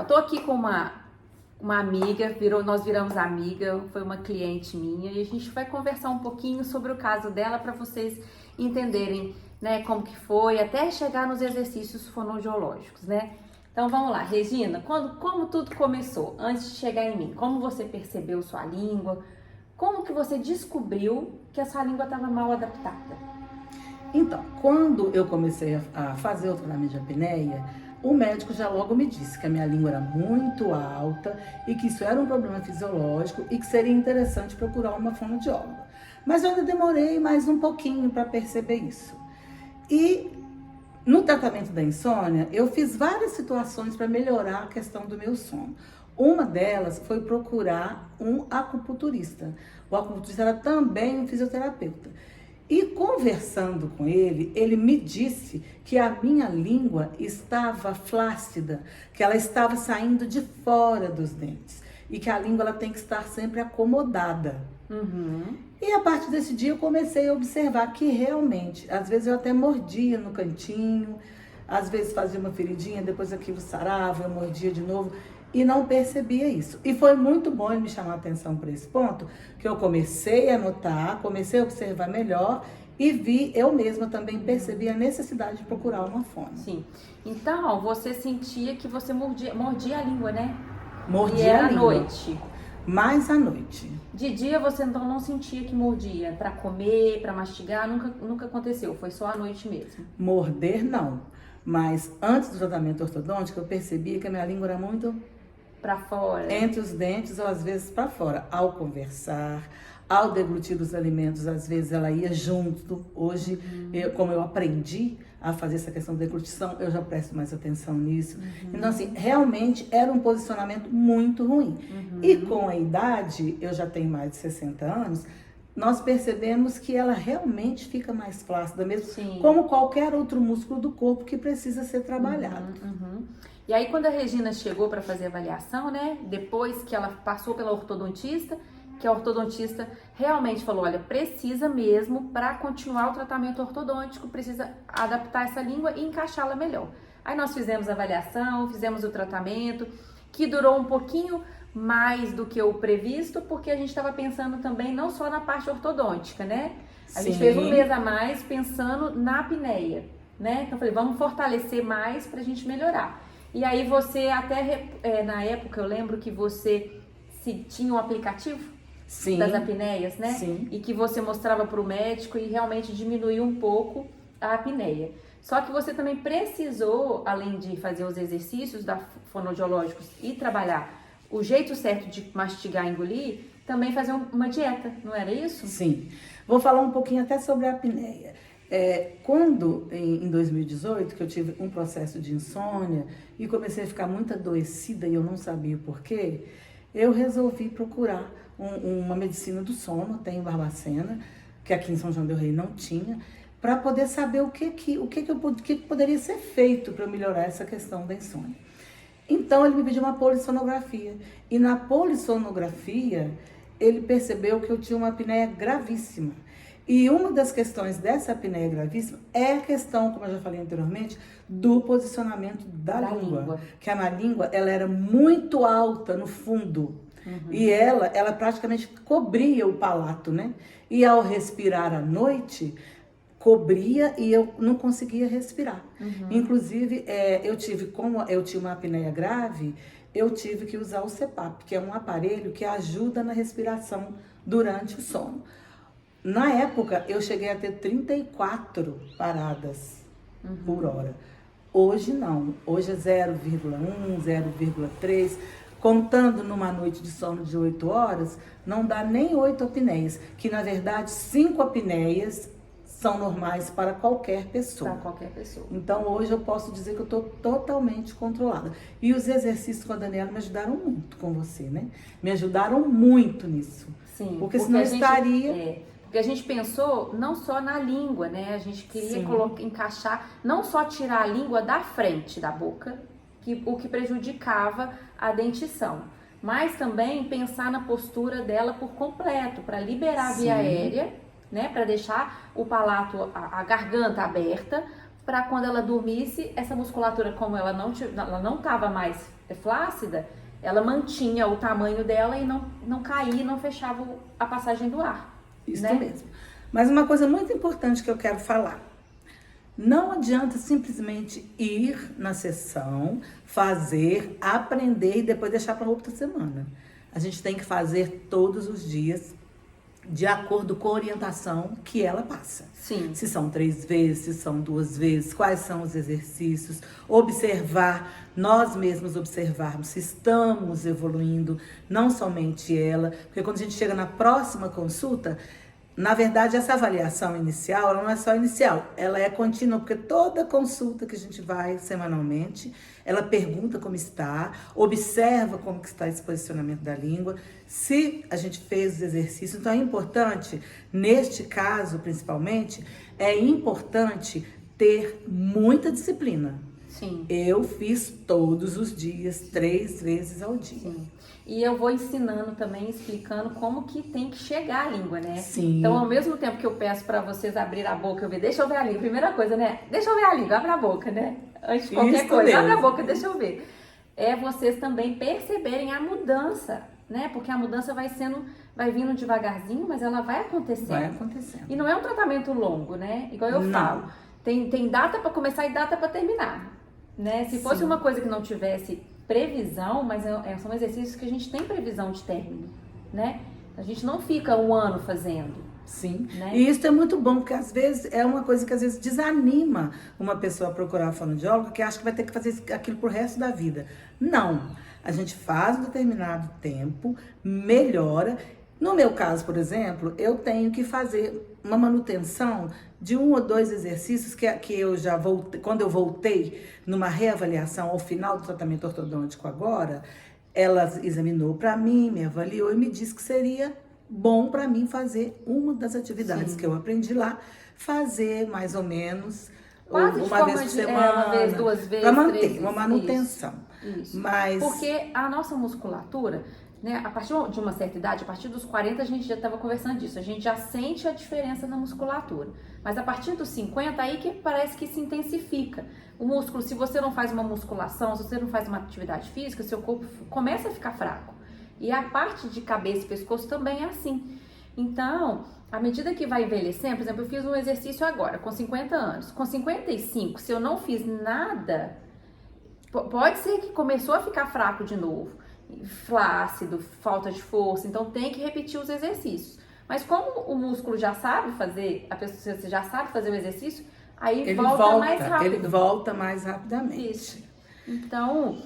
tô aqui com uma amiga, nós viramos amiga, foi uma cliente minha e a gente vai conversar um pouquinho sobre o caso dela para vocês entenderem, né, como que foi, até chegar nos exercícios fonoaudiológicos, né? Então vamos lá, Regina, como tudo começou, antes de chegar em mim? Como você percebeu sua língua? Como que você descobriu que a sua língua estava mal adaptada? Então, quando eu comecei a fazer o tratamento de apneia, o médico já logo me disse que a minha língua era muito alta e que isso era um problema fisiológico e que seria interessante procurar uma fonoaudióloga. Mas eu ainda demorei mais um pouquinho para perceber isso. E no tratamento da insônia, eu fiz várias situações para melhorar a questão do meu sono. Uma delas foi procurar um acupunturista. O acupunturista era também um fisioterapeuta. E conversando com ele, ele me disse que a minha língua estava flácida, que ela estava saindo de fora dos dentes e que a língua ela tem que estar sempre acomodada. E a partir desse dia eu comecei a observar que realmente, às vezes eu até mordia no cantinho, às vezes fazia uma feridinha, depois aquilo sarava, eu mordia de novo e não percebia isso. E foi muito bom ele me chamar a atenção para esse ponto, que eu comecei a notar, comecei a observar melhor e eu mesma também percebi a necessidade de procurar uma fono. Sim. Então, você sentia que você mordia a língua, né? Mordia e era a língua. À noite. Mais à noite. De dia você então não sentia que mordia? Para comer, para mastigar, nunca aconteceu? Foi só à noite mesmo? Morder, não. Mas antes do tratamento ortodôntico, eu percebia que a minha língua era muito para fora, entre os dentes ou às vezes para fora. Ao conversar, ao deglutir os alimentos, às vezes ela ia junto. Hoje, como eu aprendi a fazer essa questão de deglutição, eu já presto mais atenção nisso. Então, assim, realmente era um posicionamento muito ruim. E com a idade, eu já tenho mais de 60 anos, nós percebemos que ela realmente fica mais flácida mesmo, Sim. como qualquer outro músculo do corpo que precisa ser trabalhado. E aí, quando a Regina chegou para fazer a avaliação, né, depois que ela passou pela ortodontista, que a ortodontista realmente falou, olha, precisa mesmo, para continuar o tratamento ortodôntico, precisa adaptar essa língua e encaixá-la melhor. Aí nós fizemos a avaliação, fizemos o tratamento, que durou um pouquinho mais do que o previsto, porque a gente estava pensando também não só na parte ortodôntica, né? A gente fez um mês a mais pensando na apneia, né? Então eu falei, vamos fortalecer mais para a gente melhorar. E aí você até, na época eu lembro que você tinha um aplicativo das apneias, né? Sim. E que você mostrava para o médico e realmente diminuiu um pouco a apneia. Só que você também precisou, além de fazer os exercícios fonoaudiológicos e trabalhar o jeito certo de mastigar e engolir, também fazer uma dieta, não era isso? Sim. Vou falar um pouquinho até sobre a apneia. Quando, em 2018, que eu tive um processo de insônia e comecei a ficar muito adoecida e eu não sabia o porquê, eu resolvi procurar uma medicina do sono, até em Barbacena, que aqui em São João del Rei não tinha, para poder saber o que poderia ser feito para melhorar essa questão da insônia. Então ele me pediu uma polissonografia e na polissonografia ele percebeu que eu tinha uma apneia gravíssima. E uma das questões dessa apneia gravíssima é a questão, como eu já falei anteriormente, do posicionamento da língua. Que a minha língua, ela era muito alta no fundo. E ela praticamente cobria o palato, né? E ao respirar à noite, cobria e eu não conseguia respirar. Inclusive, como eu tinha uma apneia grave, eu tive que usar o CPAP, que é um aparelho que ajuda na respiração durante o sono. Na época, eu cheguei a ter 34 paradas por hora. Hoje não. Hoje é 0,1, 0,3. Contando numa noite de sono de 8 horas, não dá nem 8 apneias. Que, na verdade, 5 apneias são normais para qualquer pessoa. Para qualquer pessoa. Então, hoje eu posso dizer que eu estou totalmente controlada. E os exercícios com a Daniela me ajudaram muito com você, né? Me ajudaram muito nisso. Sim. Porque senão estaria... Porque a gente pensou não só na língua, né? A gente queria encaixar, não só tirar a língua da frente da boca, o que prejudicava a dentição, mas também pensar na postura dela por completo, para liberar a via aérea, né? Para deixar o palato, a garganta aberta, para quando ela dormisse, essa musculatura, como ela não estava mais flácida, ela mantinha o tamanho dela e não caía, não fechava a passagem do ar. Isso né? mesmo. Mas uma coisa muito importante que eu quero falar. Não adianta simplesmente ir na sessão, fazer, aprender e depois deixar para outra semana. A gente tem que fazer todos os dias, de acordo com a orientação que ela passa. Sim. Se são 3 vezes, se são 2 vezes, quais são os exercícios, observar, nós mesmos observarmos se estamos evoluindo, não somente ela, porque quando a gente chega na próxima consulta, na verdade, essa avaliação inicial, ela não é só inicial, ela é contínua, porque toda consulta que a gente vai semanalmente, ela pergunta como está, observa como que está esse posicionamento da língua, se a gente fez os exercícios. Então é importante, neste caso principalmente, é importante ter muita disciplina. Sim. Eu fiz todos os dias, 3 vezes ao dia. Sim. E eu vou ensinando também, explicando como que tem que chegar a língua, né? Sim. Então, ao mesmo tempo que eu peço para vocês abrir a boca, eu ver, deixa eu ver a língua. Primeira coisa, né? Deixa eu ver a língua, abre a boca, né? Antes de qualquer Isso coisa, mesmo. abre a boca, deixa eu ver. É vocês também perceberem a mudança, né? Porque a mudança vai vindo devagarzinho, mas ela vai acontecendo. Vai acontecendo. E não é um tratamento longo, né? Igual eu Não. falo. Tem data para começar e data para terminar, né? Se fosse Sim. uma coisa que não tivesse previsão, mas são exercícios que a gente tem previsão de término, né? A gente não fica um ano fazendo. Sim, né? E isso é muito bom, porque às vezes é uma coisa que às vezes desanima uma pessoa a procurar um fonoaudiólogo, que acha que vai ter que fazer aquilo pro resto da vida. Não, a gente faz um determinado tempo, melhora. No meu caso, por exemplo, eu tenho que fazer uma manutenção de 1 ou 2 exercícios que eu já voltei, quando eu voltei numa reavaliação ao final do tratamento ortodôntico agora, ela examinou para mim, me avaliou e me disse que seria bom para mim fazer uma das atividades Sim. que eu aprendi lá, fazer mais ou menos Quase uma vez por semana, uma vez, 2 vezes, para 3 manter vezes. uma manutenção. Isso. Mas Porque a nossa musculatura, né, a partir de uma certa idade, a partir dos 40 a gente já estava conversando disso, a gente já sente a diferença na musculatura. Mas a partir dos 50 aí que parece que se intensifica. O músculo, se você não faz uma musculação, se você não faz uma atividade física, seu corpo começa a ficar fraco. E a parte de cabeça e pescoço também é assim. Então, à medida que vai envelhecendo, por exemplo, eu fiz um exercício agora, com 50 anos. Com 55, se eu não fiz nada, pode ser que começou a ficar fraco de novo. Flácido, falta de força, então tem que repetir os exercícios. Mas como o músculo já sabe fazer, a pessoa já sabe fazer o exercício, aí ele volta mais rápido. Ele volta mais rapidamente. Isso. Então,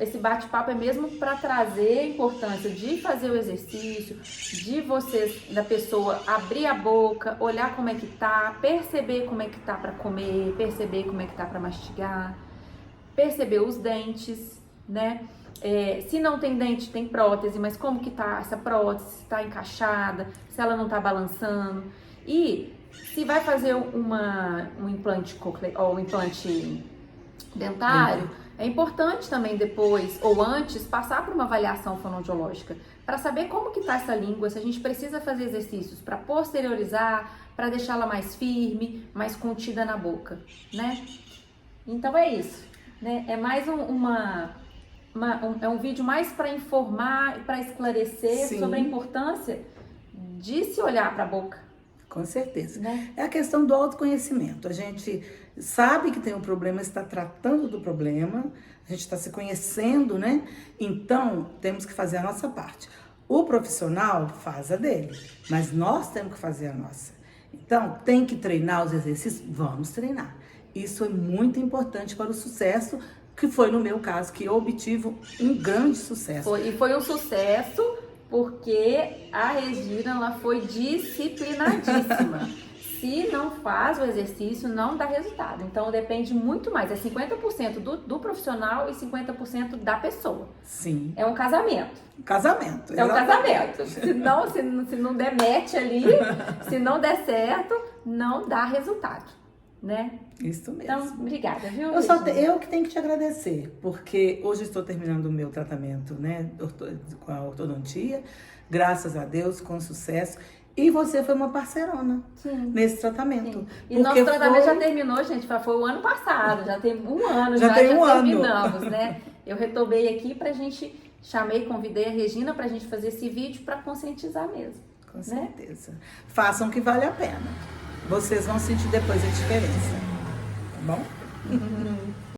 esse bate-papo é mesmo para trazer a importância de fazer o exercício, de vocês, da pessoa abrir a boca, olhar como é que tá, perceber como é que tá para comer, perceber como é que tá para mastigar, perceber os dentes, né? Se não tem dente, tem prótese, mas como que tá essa prótese, se tá encaixada, se ela não tá balançando. E se vai fazer um implante coclear, ou um implante dentário, é importante também depois ou antes passar por uma avaliação fonoaudiológica para saber como que tá essa língua, se a gente precisa fazer exercícios para posteriorizar, para deixá-la mais firme, mais contida na boca, né? Então é isso, né? É mais um vídeo mais para informar e para esclarecer Sim. sobre a importância de se olhar para a boca. Com certeza. Né? É a questão do autoconhecimento. A gente sabe que tem um problema, está tratando do problema, a gente está se conhecendo, né? Então, temos que fazer a nossa parte. O profissional faz a dele, mas nós temos que fazer a nossa. Então, tem que treinar os exercícios? Vamos treinar. Isso é muito importante para o sucesso, que foi no meu caso, que eu obtive um grande sucesso. E foi um sucesso porque a Regina ela foi disciplinadíssima. Se não faz o exercício, não dá resultado. Então depende muito mais. É 50% do profissional e 50% da pessoa. Sim. É um casamento. Casamento. É um casamento. Se não der match ali, se não der certo, não dá resultado. Né? Isso mesmo. Então, obrigada, viu? Eu que tenho que te agradecer, porque hoje estou terminando o meu tratamento, né, com a ortodontia, graças a Deus, com sucesso. E você foi uma parceirona Sim. nesse tratamento. Sim. E nosso tratamento já terminou, gente, foi o ano passado, já tem um ano, já terminamos, né? eu retomei aqui pra gente, convidei a Regina pra gente fazer esse vídeo pra conscientizar mesmo. Com certeza. Façam que vale a pena. Vocês vão sentir depois a diferença. Tá bom?